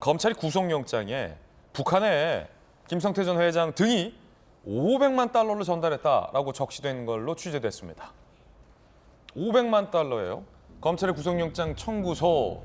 검찰이 구속영장에 북한에 김성태 전 회장 등이 500만 달러를 전달했다라고 적시된 걸로 취재됐습니다. 500만 달러예요. 검찰의 구속영장 청구서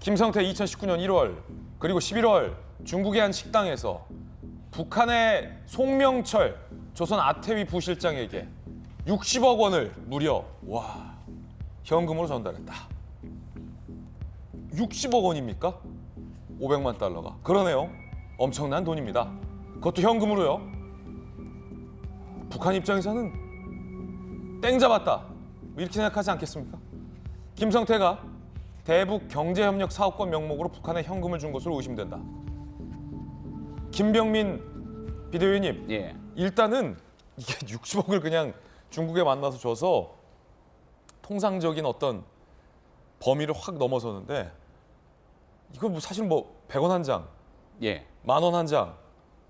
김성태 2019년 1월 그리고 11월 중국의 한 식당에서 북한의 송명철 조선 아태위 부실장에게 60억 원을 무려 현금으로 전달했다. 60억 원입니까? 500만 달러가. 그러네요. 엄청난 돈입니다. 그것도 현금으로요. 북한 입장에서는 땡 잡았다. 이렇게 생각하지 않겠습니까? 김성태가 대북 경제협력 사업권 명목으로 북한에 현금을 준 것으로 의심된다. 김병민 비대위원님, 일단은 이게 60억을 그냥 중국에 만나서 줘서 통상적인 어떤 범위를 확 넘어서는데 이거 뭐 사실 뭐 100원 한 장, 10,000원 한 장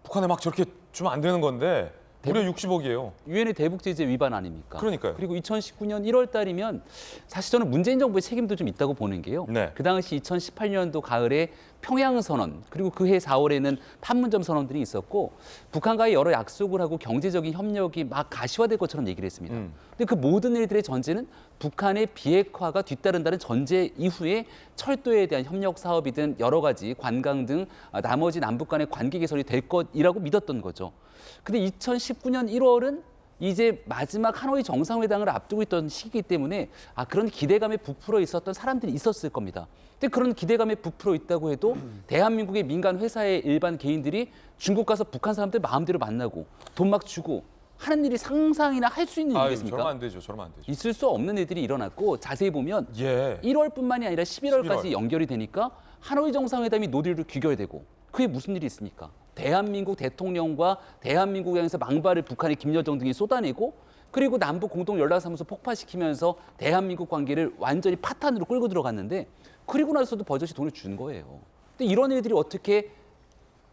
북한에 막 저렇게 주면 안 되는 건데 무려 60억이에요. 유엔의 대북 제재 위반 아닙니까? 그러니까요. 그리고 2019년 1월 달이면 사실 저는 문재인 정부의 책임도 좀 있다고 보는 게요. 네. 그 당시 2018년도 가을에 평양 선언, 그리고 그해 4월에는 판문점 선언들이 있었고 북한과의 여러 약속을 하고 경제적인 협력이 막 가시화될 것처럼 얘기를 했습니다. 근데 그 모든 일들의 전제는 북한의 비핵화가 뒤따른다는 전제 이후에 철도에 대한 협력 사업이든 여러 가지 관광 등 나머지 남북 간의 관계 개선이 될 것이라고 믿었던 거죠. 근데 2019년 1월은 이제 마지막 하노이 정상회담을 앞두고 있던 시기이기 때문에 그런 기대감에 부풀어 있었던 사람들이 있었을 겁니다. 근데 그런 기대감에 부풀어 있다고 해도 대한민국의 민간 회사의 일반 개인들이 중국 가서 북한 사람들 마음대로 만나고 돈 막 주고 하는 일이 상상이나 할 수 있는 일이겠습니까? 저러면 안 되죠. 저러면 안 되죠. 있을 수 없는 일들이 일어났고 자세히 보면 1월뿐만이 아니라 11월까지 연결이 되니까 하노이 정상회담이 노딜로 귀결되고 그게 무슨 일이 있습니까? 대한민국 대통령과 대한민국에 의해서 망발을 북한의 김여정 등이 쏟아내고 그리고 남북 공동 연락사무소 폭파시키면서 대한민국 관계를 완전히 파탄으로 끌고 들어갔는데 그리고 나서도 버젓이 돈을 준 거예요. 근데 이런 일들이 어떻게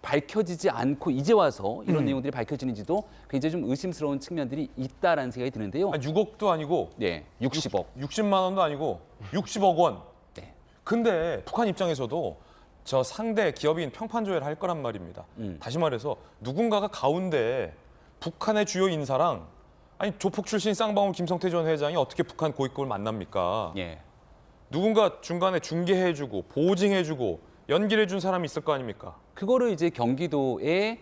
밝혀지지 않고 이제 와서 이런 내용들이 밝혀지는지도 굉장히 좀 의심스러운 측면들이 있다라는 생각이 드는데요. 6억도 아니고 60억. 60만 원도 아니고 60억 원. 네. 근데 북한 입장에서도 저 상대 기업인 평판조회를 할 거란 말입니다. 다시 말해서 누군가가 가운데 북한의 주요 인사랑 조폭 출신 쌍방울 김성태 전 회장이 어떻게 북한 고위급을 만납니까? 누군가 중간에 중개해주고 보증해주고 연결해준 사람이 있을 거 아닙니까? 그거를 이제 경기도의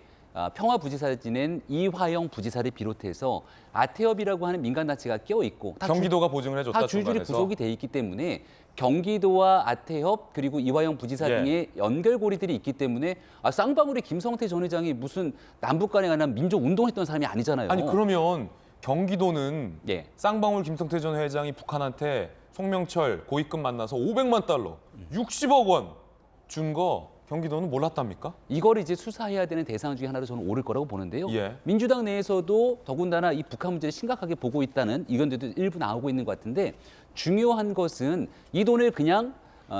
평화부지사를 지낸 이화영 부지사를 비롯해서 아태협이라고 하는 민간단체가 껴 있고 경기도가 보증을 해줬다. 다 줄줄이 중간에서. 구속이 돼 있기 때문에 경기도와 아태협 그리고 이화영 부지사 등의 연결고리들이 있기 때문에 쌍방울의 김성태 전 회장이 무슨 남북 간에 관한 민족 운동했던 사람이 아니잖아요. 아니 그러면 경기도는 쌍방울 김성태 전 회장이 북한한테 송명철 고위급 만나서 500만 달러, 60억 원 준 거 경기도는 몰랐답니까? 이걸 이제 수사해야 되는 대상 중에 하나로 저는 오를 거라고 보는데요. 예. 민주당 내에서도 더군다나 이 북한 문제를 심각하게 보고 있다는 의견들도 일부 나오고 있는 것 같은데 중요한 것은 이 돈을 그냥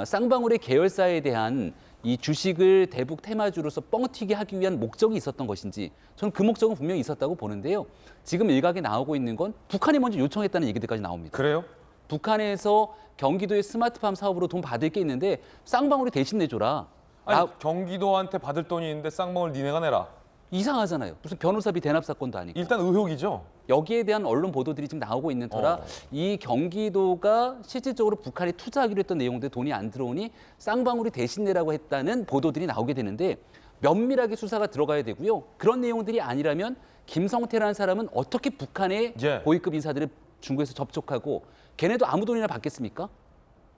쌍방울의 계열사에 대한 이 주식을 대북 테마주로서 뻥튀기 하기 위한 목적이 있었던 것인지 저는 그 목적은 분명히 있었다고 보는데요. 지금 일각에 나오고 있는 건 북한이 먼저 요청했다는 얘기들까지 나옵니다. 그래요? 북한에서 경기도의 스마트팜 사업으로 돈 받을 게 있는데 쌍방울이 대신 내줘라. 아니, 경기도한테 받을 돈이 있는데 쌍방울 니네가 내라. 이상하잖아요. 무슨 변호사비 대납 사건도 아니고. 일단 의혹이죠. 여기에 대한 언론 보도들이 지금 나오고 있는 터라 이 경기도가 실질적으로 북한에 투자하기로 했던 내용들 돈이 안 들어오니 쌍방울이 대신 내라고 했다는 보도들이 나오게 되는데 면밀하게 수사가 들어가야 되고요. 그런 내용들이 아니라면 김성태라는 사람은 어떻게 북한의 고위급 인사들을 중국에서 접촉하고 걔네도 아무 돈이나 받겠습니까?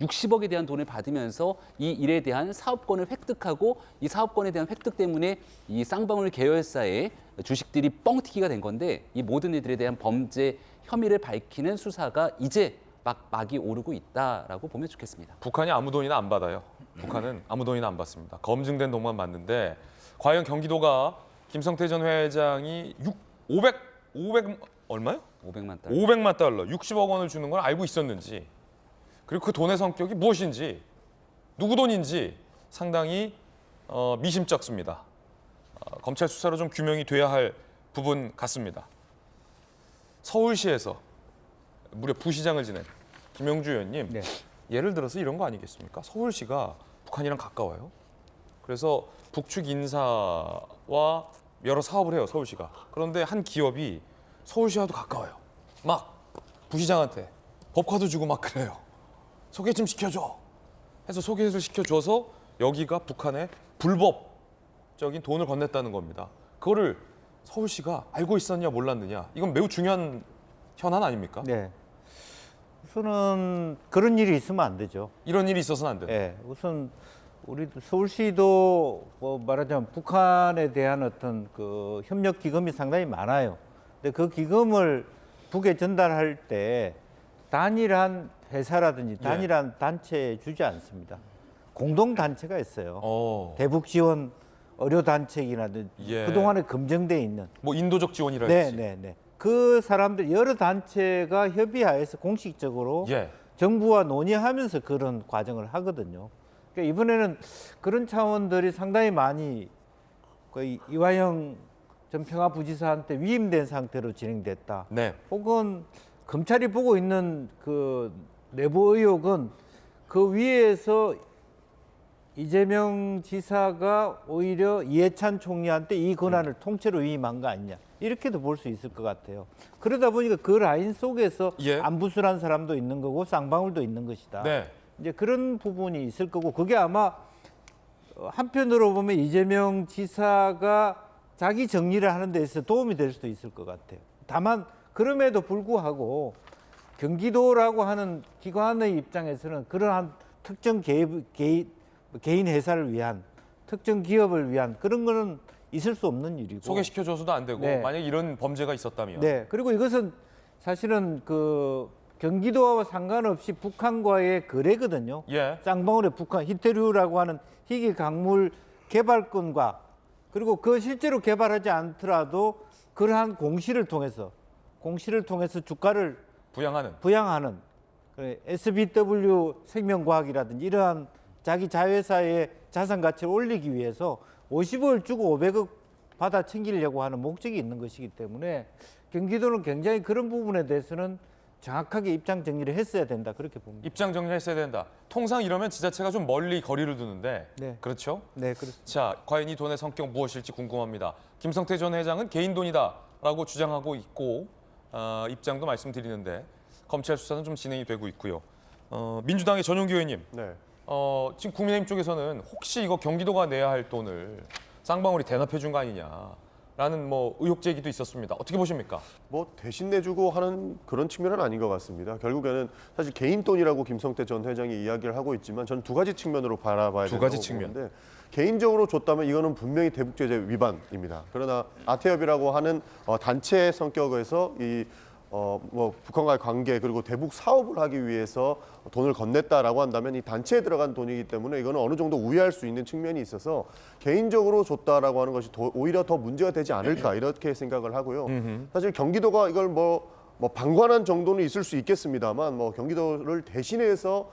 60억에 대한 돈을 받으면서 이 일에 대한 사업권을 획득하고 이 사업권에 대한 획득 때문에 이 쌍방울 계열사의 주식들이 뻥튀기가 된 건데 이 모든 일들에 대한 범죄 혐의를 밝히는 수사가 이제 막이 오르고 있다라고 보면 좋겠습니다. 북한이 아무 돈이나 안 받아요. 북한은 아무 돈이나 안 받습니다. 검증된 돈만 받는데 과연 경기도가 김성태 전 회장이 500 얼마요? 500만 달러. 500만 달러, 60억 원을 주는 걸 알고 있었는지 그리고 그 돈의 성격이 무엇인지 누구 돈인지 상당히 미심쩍습니다. 검찰 수사로 좀 규명이 돼야 할 부분 같습니다. 서울시에서 무려 부시장을 지낸 김영주 의원님, 예를 들어서 이런 거 아니겠습니까? 서울시가 북한이랑 가까워요. 그래서 북측 인사와 여러 사업을 해요, 서울시가. 그런데 한 기업이 서울시와도 가까워요. 막 부시장한테 법카드 주고 막 그래요. 소개 좀 시켜줘. 해서 소개를 시켜줘서 여기가 북한에 불법적인 돈을 건넸다는 겁니다. 그거를 서울시가 알고 있었냐 몰랐느냐. 이건 매우 중요한 현안 아닙니까? 네. 우선은 그런 일이 있으면 안 되죠. 이런 일이 있어서는 안 된다. 네. 우선 우리 서울시도 뭐 말하자면 북한에 대한 어떤 그 협력 기금이 상당히 많아요. 근데 그 기금을 북에 전달할 때 단일한 회사라든지 단일한 단체에 주지 않습니다. 공동 단체가 있어요. 대북 지원 의료 단체이라든지 그동안에 검증돼 있는 뭐 인도적 지원이랄지. 네. 그 사람들 여러 단체가 협의하에서 공식적으로 정부와 논의하면서 그런 과정을 하거든요. 그러니까 이번에는 그런 차원들이 상당히 많이 거의 이화영 전 평화부지사한테 위임된 상태로 진행됐다. 네. 혹은 검찰이 보고 있는 그 내부 의혹은 그 위에서 이재명 지사가 오히려 이해찬 총리한테 이 권한을 통째로 위임한 거 아니냐. 이렇게도 볼 수 있을 것 같아요. 그러다 보니까 그 라인 속에서 안부술한 사람도 있는 거고 쌍방울도 있는 것이다. 네. 이제 그런 부분이 있을 거고 그게 아마 한편으로 보면 이재명 지사가 자기 정리를 하는 데 있어서 도움이 될 수도 있을 것 같아요. 다만 그럼에도 불구하고 경기도라고 하는 기관의 입장에서는 그러한 특정 개인 회사를 위한 특정 기업을 위한 그런 거는 있을 수 없는 일이고 소개시켜줘서도 안 되고 만약 이런 범죄가 있었다면 그리고 이것은 사실은 그 경기도와 상관없이 북한과의 거래거든요. 쌍방울의 북한 히테류라고 하는 희귀 강물 개발권과 그리고 그 실제로 개발하지 않더라도 그러한 공시를 통해서 주가를 부양하는 SBW 생명과학이라든지 이러한 자기 자회사의 자산 가치를 올리기 위해서 50억을 주고 500억 받아 챙기려고 하는 목적이 있는 것이기 때문에 경기도는 굉장히 그런 부분에 대해서는 정확하게 입장 정리를 했어야 된다 그렇게 봅니다. 입장 정리를 했어야 된다. 통상 이러면 지자체가 좀 멀리 거리를 두는데 그렇죠? 네, 그렇습니다. 자, 과연 이 돈의 성격 무엇일지 궁금합니다. 김성태 전 회장은 개인 돈이다라고 주장하고 있고 입장도 말씀드리는데 검찰 수사는 좀 진행이 되고 있고요. 민주당의 전용기 의원님, 지금 국민의힘 쪽에서는 혹시 이거 경기도가 내야 할 돈을 쌍방울이 대납해 준 거 아니냐라는 뭐 의혹 제기도 있었습니다. 어떻게 보십니까? 뭐 대신 내주고 하는 그런 측면은 아닌 것 같습니다. 결국에는 사실 개인 돈이라고 김성태 전 회장이 이야기를 하고 있지만 저는 두 가지 측면으로 바라봐야 된다고 보는데 개인적으로 줬다면 이거는 분명히 대북제재 위반입니다. 그러나 아태협이라고 하는 단체 성격에서 뭐 북한과의 관계 그리고 대북 사업을 하기 위해서 돈을 건넸다라고 한다면 이 단체에 들어간 돈이기 때문에 이거는 어느 정도 우회할 수 있는 측면이 있어서 개인적으로 줬다라고 하는 것이 오히려 더 문제가 되지 않을까 이렇게 생각을 하고요. 사실 경기도가 이걸 뭐 방관한 정도는 있을 수 있겠습니다만 뭐 경기도를 대신해서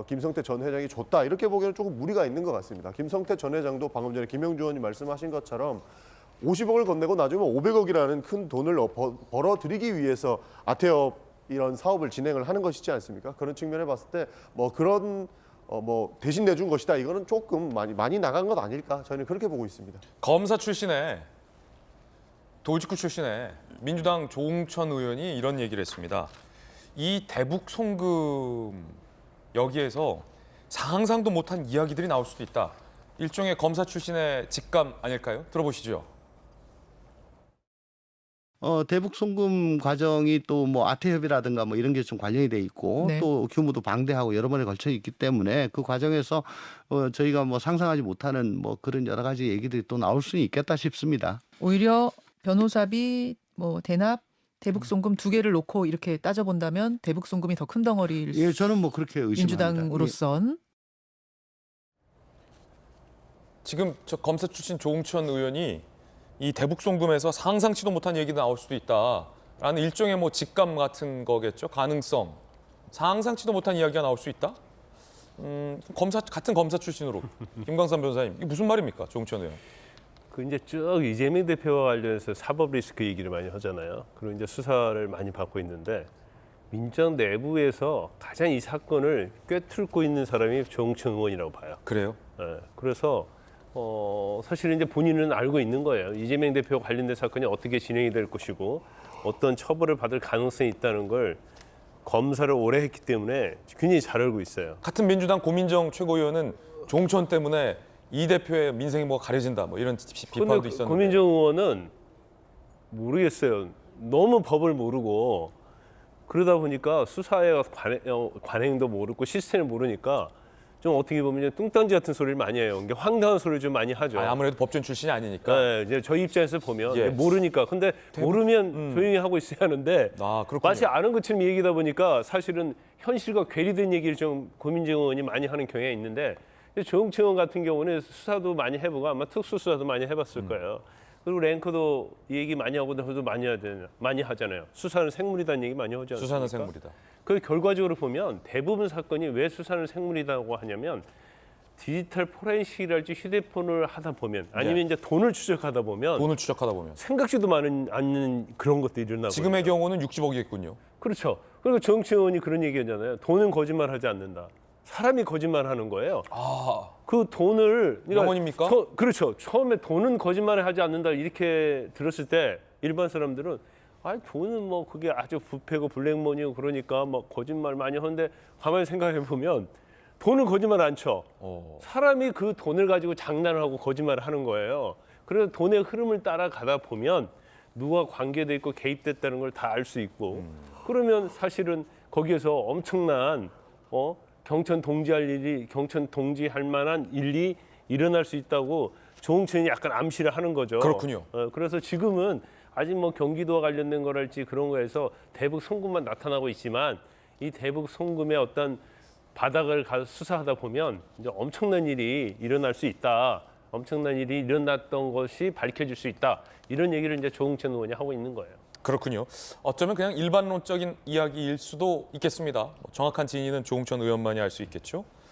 김성태 전 회장이 줬다 이렇게 보기에는 조금 무리가 있는 것 같습니다. 김성태 전 회장도 방금 전에 김영주 의원님 말씀하신 것처럼 50억을 건네고 나중에 500억이라는 큰 돈을 벌어들이기 위해서 아태협 이런 사업을 진행을 하는 것이지 않습니까? 그런 측면에 봤을 때 뭐 그런 뭐 대신 내준 것이다. 이거는 조금 많이 나간 것 아닐까? 저는 그렇게 보고 있습니다. 검사 출신의 돌직구 출신의 민주당 조홍천 의원이 이런 얘기를 했습니다. 이 대북 송금 여기에서 상상도 못한 이야기들이 나올 수도 있다. 일종의 검사 출신의 직감 아닐까요? 들어보시죠. 대북 송금 과정이 또 뭐 아태협이라든가 뭐 이런 게 좀 관련이 돼 있고 또 규모도 방대하고 여러 번에 걸쳐 있기 때문에 그 과정에서 저희가 뭐 상상하지 못하는 뭐 그런 여러 가지 얘기들이 또 나올 수는 있겠다 싶습니다. 오히려 변호사비, 뭐 대납, 대북 송금 두 개를 놓고 이렇게 따져본다면 대북 송금이 더 큰 덩어리일 저는 뭐 그렇게 의심합니다. 민주당으로선. 지금 저 검사 출신 조홍천 의원이 이 대북 송금에서 상상치도 못한 얘기가 나올 수도 있다라는 일종의 뭐 직감 같은 거겠죠. 가능성. 상상치도 못한 이야기가 나올 수 있다. 같은 검사 출신으로 김광삼 변호사님 이게 무슨 말입니까, 조홍천 의원? 그 이제 쭉 이재명 대표와 관련해서 사법 리스크 얘기를 많이 하잖아요. 그리고 이제 수사를 많이 받고 있는데 민주당 내부에서 가장 이 사건을 꿰뚫고 있는 사람이 조홍천 의원이라고 봐요. 그래요? 네, 그래서 사실은 이제 본인은 알고 있는 거예요. 이재명 대표 관련된 사건이 어떻게 진행이 될 것이고 어떤 처벌을 받을 가능성이 있다는 걸 검사를 오래 했기 때문에 굉장히 잘 알고 있어요. 같은 민주당 고민정 최고위원은 종천 때문에 이 대표의 민생이 뭐 가려진다 뭐 이런 비판도 있었는데. 고민정 의원은 모르겠어요. 너무 법을 모르고 그러다 보니까 수사에 관행도 모르고 시스템을 모르니까 좀 어떻게 보면 뚱딴지 같은 소리를 많이 해요. 그러니까 황당한 소리를 좀 많이 하죠. 아무래도 법전 출신이 아니니까. 네, 이제 저희 입장에서 보면 예. 모르니까. 근데 모르면 조용히 하고 있어야 하는데 그렇군요. 마치 아는 것처럼 얘기다 보니까 사실은 현실과 괴리된 얘기를 좀 고민정 의원이 많이 하는 경향이 있는데 조응천 의원 같은 경우는 수사도 많이 해보고 아마 특수수사도 많이 해봤을 거예요. 그리고 랭커도 이 얘기 많이 하고 저도 많이 하잖아요. 수사는 생물이다는 얘기 많이 하지 않습니까? 수사는 생물이다. 그 결과적으로 보면 대부분 사건이 왜 수사는 생물이라고 하냐면 디지털 포렌식이랄지 휴대폰을 하다 보면 아니면 이제 돈을 추적하다 보면 생각지도 않는 그런 것들이 일어나고 지금의 경우는 60억이겠군요. 그렇죠. 그리고 정치 의원이 그런 얘기하잖아요. 돈은 거짓말하지 않는다. 사람이 거짓말하는 거예요. 그 돈을 영원입니까? 그렇죠. 처음에 돈은 거짓말을 하지 않는다 이렇게 들었을 때 일반 사람들은 돈은 뭐 그게 아주 부패고 블랙머니고 그러니까 뭐 거짓말 많이 하는데 가만히 생각해 보면 돈은 거짓말 안 쳐. 사람이 그 돈을 가지고 장난을 하고 거짓말을 하는 거예요. 그래서 돈의 흐름을 따라가다 보면 누가 관계돼 있고 개입됐다는 걸 다 알 수 있고 그러면 사실은 거기에서 엄청난 경천 동지할 만한 일이 일어날 수 있다고 조응천이 약간 암시를 하는 거죠. 그렇군요. 그래서 지금은 아직 뭐 경기도와 관련된 거랄지 그런 거에서 대북 송금만 나타나고 있지만 이 대북 송금의 어떤 바닥을 수사하다 보면 이제 엄청난 일이 일어날 수 있다. 엄청난 일이 일어났던 것이 밝혀질 수 있다. 이런 얘기를 이제 조응천 의원이 하고 있는 거예요. 그렇군요. 어쩌면 그냥 일반론적인 이야기일 수도 있겠습니다. 정확한 진위는 조응천 의원만이 알 수 있겠죠.